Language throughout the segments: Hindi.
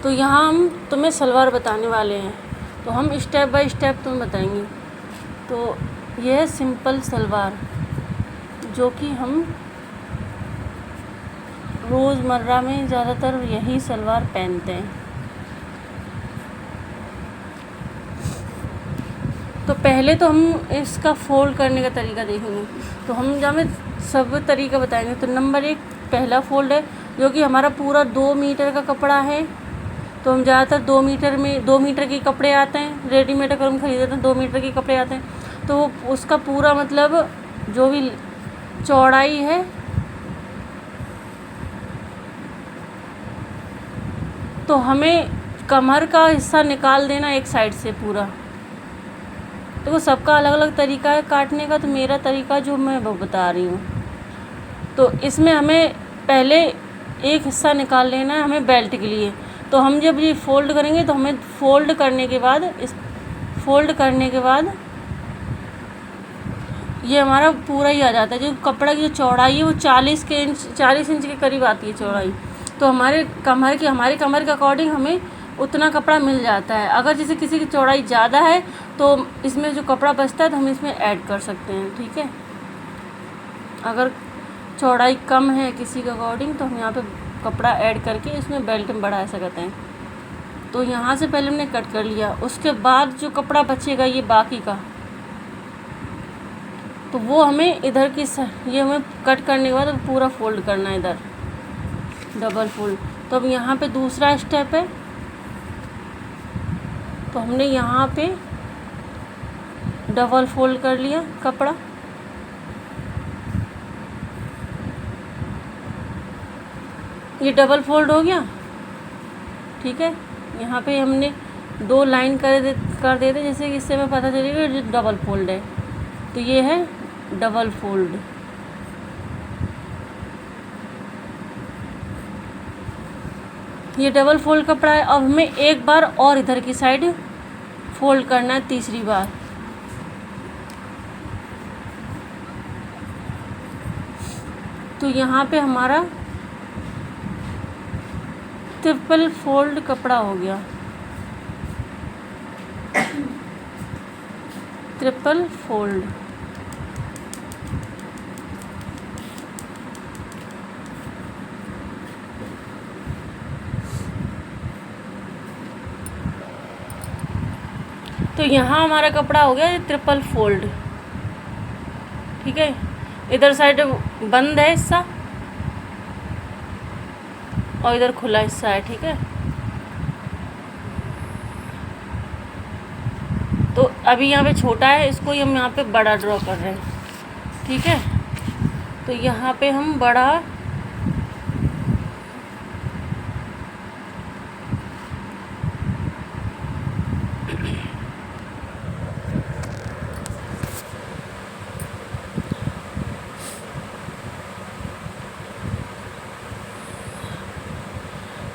तो यहाँ हम तुम्हें सलवार बताने वाले हैं, तो हम स्टेप बाय स्टेप तुम्हें बताएंगे। तो यह है सिंपल सलवार, जो कि हम रोज़मर्रा में ज़्यादातर यही सलवार पहनते हैं। तो पहले तो हम इसका फ़ोल्ड करने का तरीका देखेंगे। तो हम जहाँ सब तरीका बताएंगे। तो नंबर 1 पहला फ़ोल्ड है, जो कि हमारा पूरा 2 मीटर का कपड़ा है। तो हम ज़्यादातर 2 मीटर के कपड़े आते हैं, रेडीमेड अगर हम ख़रीदते हैं 2 मीटर के कपड़े आते हैं। तो उसका पूरा मतलब जो भी चौड़ाई है तो हमें कमर का हिस्सा निकाल देना एक साइड से पूरा। तो वो सबका अलग अलग तरीका है काटने का, तो मेरा तरीका जो मैं वो बता रही हूँ। तो इसमें हमें पहले एक हिस्सा निकाल लेना है हमें बेल्ट के लिए। तो हम जब ये फ़ोल्ड करेंगे तो हमें फ़ोल्ड करने के बाद ये हमारा पूरा ही आ जाता है। जो कपड़ा की जो चौड़ाई है वो 40 इंच के करीब आती है चौड़ाई। तो हमारी कमर के अकॉर्डिंग हमें उतना कपड़ा मिल जाता है। अगर जैसे किसी की चौड़ाई ज़्यादा है तो इसमें जो कपड़ा बचता है तो हम इसमें ऐड कर सकते हैं, ठीक है। अगर चौड़ाई कम है किसी के अकॉर्डिंग तो हम यहाँ पे कपड़ा ऐड करके इसमें बेल्ट में बढ़ा सकते हैं। तो यहाँ से पहले हमने कट कर लिया, उसके बाद जो कपड़ा बचेगा ये बाकी का, तो वो हमें इधर की ये हमें कट करने के बाद पूरा फ़ोल्ड करना है इधर, डबल फ़ोल्ड। तो अब यहाँ पे दूसरा स्टेप है। तो हमने यहाँ पे डबल फ़ोल्ड कर लिया कपड़ा। ये डबल फ़ोल्ड हो गया, ठीक है। यहाँ पे हमने 2 लाइन कर देते, जैसे कि इससे हमें पता चलेगा जो डबल फ़ोल्ड है। तो ये है डबल फ़ोल्ड। ये डबल फ़ोल्ड कपड़ा है। अब हमें एक बार और इधर की साइड फ़ोल्ड करना है, तीसरी बार। तो यहाँ पे हमारा ट्रिपल फ़ोल्ड कपड़ा हो गया, ट्रिपल फ़ोल्ड। तो यहाँ हमारा कपड़ा हो गया ट्रिपल फ़ोल्ड, ठीक है। इधर साइड बंद है हिस्सा और इधर खुला हिस्सा है, ठीक है। तो अभी यहाँ पे छोटा है, इसको हम यहाँ पे बड़ा ड्रॉ कर रहे हैं, ठीक है। तो यहाँ पे हम बड़ा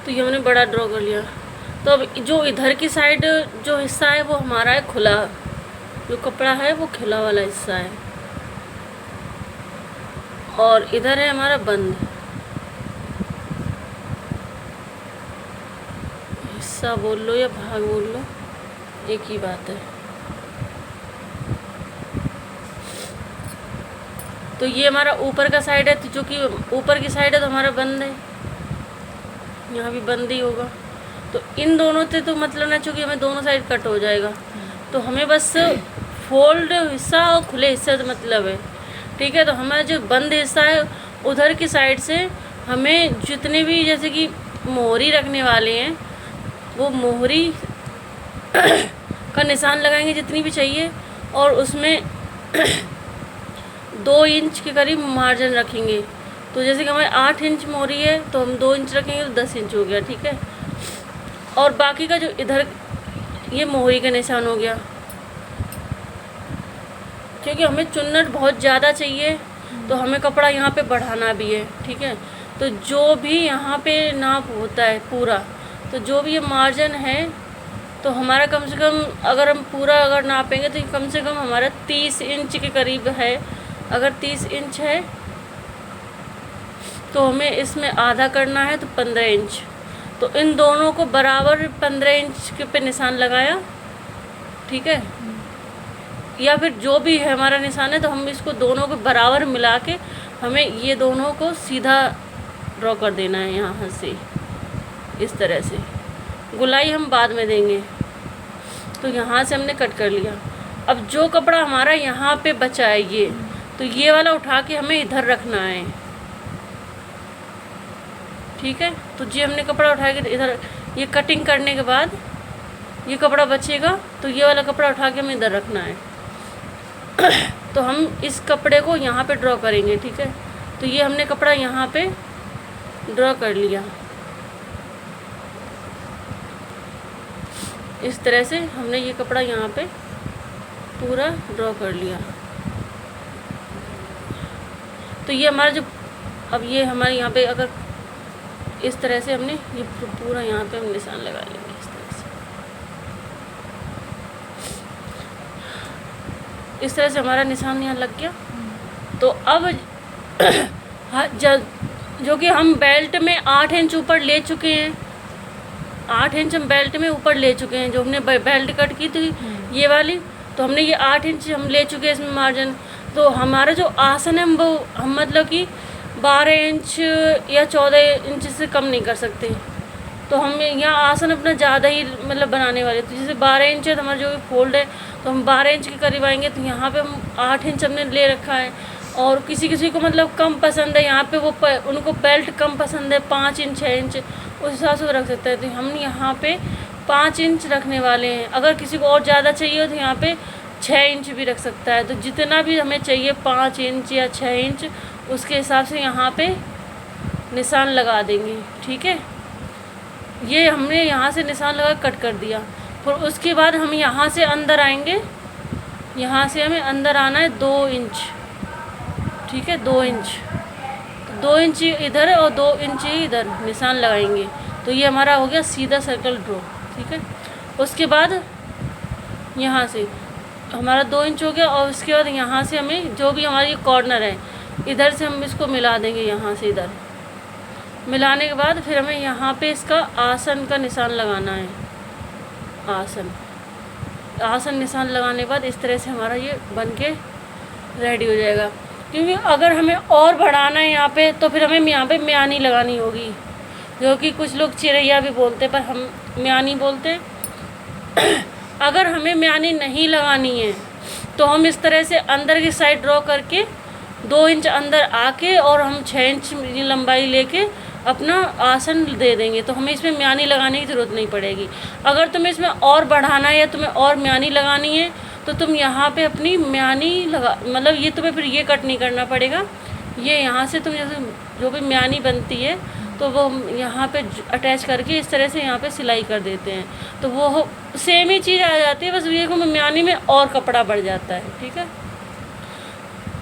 तो ये हमने बड़ा ड्रॉ कर लिया। तो अब जो इधर की साइड जो हिस्सा है वो हमारा है खुला, जो कपड़ा है वो खुला वाला हिस्सा है, और इधर है हमारा बंद हिस्सा, बोल लो या भाग बोल लो, एक ही बात है। तो ये हमारा ऊपर का साइड है, तो जो कि ऊपर की साइड है तो हमारा बंद है, यहाँ भी बंद ही होगा। तो इन दोनों से तो मतलब ना, चूँकि हमें दोनों साइड कट हो जाएगा, तो हमें बस फोल्ड हिस्सा और खुले हिस्से से मतलब है, ठीक है। तो हमारा जो बंद हिस्सा है उधर की साइड से हमें जितने भी जैसे कि मोहरी रखने वाले हैं वो मोहरी का निशान लगाएंगे जितनी भी चाहिए, और उसमें 2 इंच के करीब मार्जिन रखेंगे। तो जैसे कि हमारे 8 इंच मोहरी है तो हम 2 इंच रखेंगे तो 10 इंच हो गया, ठीक है। और बाकी का जो इधर ये मोहरी का निशान हो गया, क्योंकि हमें चुन्नट बहुत ज़्यादा चाहिए तो हमें कपड़ा यहाँ पे बढ़ाना भी है, ठीक है। तो जो भी यहाँ पे नाप होता है पूरा, तो जो भी ये मार्जिन है तो हमारा कम से कम अगर हम पूरा अगर नापेंगे तो कम से कम हमारा 30 इंच के करीब है। अगर 30 इंच है तो हमें इसमें आधा करना है तो 15 इंच। तो इन दोनों को बराबर 15 इंच के पे निशान लगाया, ठीक है। या फिर जो भी है हमारा निशान है, तो हम इसको दोनों को बराबर मिला के हमें ये दोनों को सीधा ड्रॉ कर देना है यहाँ से, इस तरह से। गुलाई हम बाद में देंगे। तो यहाँ से हमने कट कर लिया। अब जो कपड़ा हमारा यहाँ पे बचा है ये, तो ये वाला उठा के हमें इधर रखना है, ठीक है। तो ये हमने कपड़ा उठा के इधर, ये कटिंग करने के बाद ये कपड़ा बचेगा, तो ये वाला कपड़ा उठा के हमें इधर रखना है। तो हम इस कपड़े को यहाँ पे ड्रॉ करेंगे, ठीक है। तो ये हमने कपड़ा यहाँ पे ड्रॉ कर लिया, इस तरह से हमने ये कपड़ा यहाँ पे पूरा ड्रॉ कर लिया। तो ये हमारा जो, अब ये हमारे यहाँ पे अगर इस तरह से हमने ये पूरा यहाँ पे हम निशान लगा लेंगे, इस तरह से। इस तरह से हमारा निशान यहाँ लग गया। तो अब जो कि हम बेल्ट में 8 इंच ऊपर ले चुके हैं, 8 इंच हम बेल्ट में ऊपर ले चुके हैं, जो हमने बेल्ट कट की थी ये वाली, तो हमने ये 8 इंच हम ले चुके हैं इसमें मार्जिन। तो हमारा जो आसन है वो हम मतलब कि 12 इंच या 14 इंच से कम नहीं कर सकते। तो हम यहाँ आसन अपना ज़्यादा ही मतलब बनाने वाले, तो जैसे 12 इंच है तो हमारा जो भी फोल्ड है, तो हम 12 इंच के करीब आएंगे। तो यहाँ पे हम 8 इंच हमने ले रखा है। और किसी किसी को मतलब कम पसंद है, यहाँ पे वो उनको बेल्ट कम पसंद है, 5 इंच 6 इंच उस हिसाब से वो रख सकते हैं। तो हम यहाँ पे 5 इंच रखने वाले हैं। अगर किसी को और ज़्यादा चाहिए हो तो यहाँ पे 6 इंच भी रख सकता है। तो जितना भी हमें चाहिए 5 इंच या 6 इंच, उसके हिसाब से यहाँ पे निशान लगा देंगे, ठीक है। ये हमने यहाँ से निशान लगा कट कर दिया। फिर उसके बाद हम यहाँ से अंदर आएंगे, यहाँ से हमें अंदर आना है 2 इंच, ठीक है, 2 इंच। 2 इंच इधर और 2 इंच इधर निशान लगाएंगे। तो ये हमारा हो गया सीधा सर्कल ड्रॉ, ठीक है। उसके बाद यहाँ से हमारा 2 इंच हो गया। और उसके बाद यहाँ से हमें जो भी हमारी कॉर्नर है, इधर से हम इसको मिला देंगे, यहाँ से इधर मिलाने के बाद फिर हमें यहाँ पे इसका आसन का निशान लगाना है। आसन निशान लगाने के बाद इस तरह से हमारा ये बन के रेडी हो जाएगा। क्योंकि अगर हमें और बढ़ाना है यहाँ पे, तो फिर हमें यहाँ पे म्यानी लगानी होगी, जो कि कुछ लोग चिरैया भी बोलते हैं, पर हम म्यानी बोलते हैं। अगर हमें म्यानी नहीं लगानी है तो हम इस तरह से अंदर की साइड ड्रॉ करके 2 इंच अंदर आके और हम 6 इंच लंबाई लेके अपना आसन दे देंगे। तो हमें इसमें म्यानी लगाने की ज़रूरत नहीं पड़ेगी। अगर तुम्हें इसमें और बढ़ाना है या तुम्हें और म्यानी लगानी है, तो तुम यहाँ पे अपनी म्यानी लगा, मतलब ये तुम्हें फिर ये कट नहीं करना पड़ेगा। ये यहाँ से तुम जैसे जो भी म्यानी बनती है, तो वो यहाँ पे अटैच करके इस तरह से यहाँ पे सिलाई कर देते हैं। तो वो सेम ही चीज़ आ जाती है, बस ये को म्यानी में और कपड़ा बढ़ जाता है, ठीक है।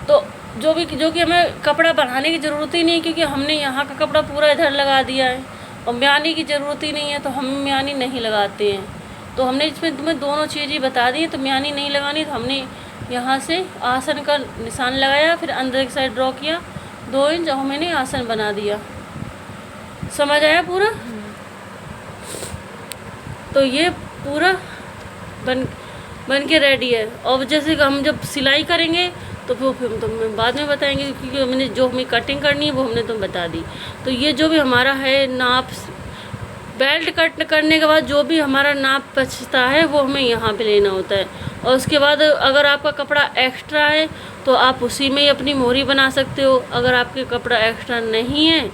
तो जो कि हमें कपड़ा बढ़ाने की ज़रूरत ही नहीं, क्योंकि हमने यहाँ का कपड़ा पूरा इधर लगा दिया है और म्यानी की ज़रूरत ही नहीं है, तो हम म्यानी नहीं लगाते हैं। तो हमने इसमें तुम्हें दोनों चीज़ें बता दी। तो म्यानी नहीं लगानी, तो हमने यहाँ से आसन का निशान लगाया, फिर अंदर की साइड ड्रॉ किया 2 इंच और मैंने आसन बना दिया। समझ आया पूरा? तो ये पूरा बन के रेडी है। और जैसे हम जब सिलाई करेंगे तो फिर तुम्हें बाद में बताएंगे, क्योंकि मैंने जो हमें कटिंग करनी है वो हमने तुम्हें बता दी। तो ये जो भी हमारा है नाप, बेल्ट कट करने के बाद जो भी हमारा नाप बचता है वो हमें यहाँ पे लेना होता है। और उसके बाद अगर आपका कपड़ा एक्स्ट्रा है तो आप उसी में ही अपनी मोहरी बना सकते हो। अगर आपके कपड़ा एक्स्ट्रा नहीं है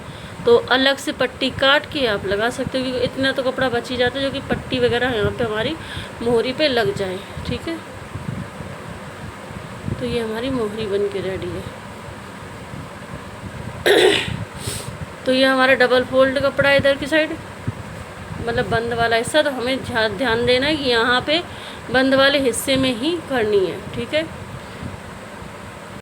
तो अलग से पट्टी काट के आप लगा सकते हो, क्योंकि इतना तो कपड़ा बच ही जाता है जो कि पट्टी वगैरह यहाँ पे हमारी मोहरी पे लग जाए, ठीक है। तो ये हमारी मोहरी बन के रेडी है। तो ये हमारा डबल फोल्ड कपड़ा है इधर की साइड, मतलब बंद वाला हिस्सा। तो हमें ध्यान देना है कि यहाँ पे बंद वाले हिस्से में ही करनी है, ठीक है।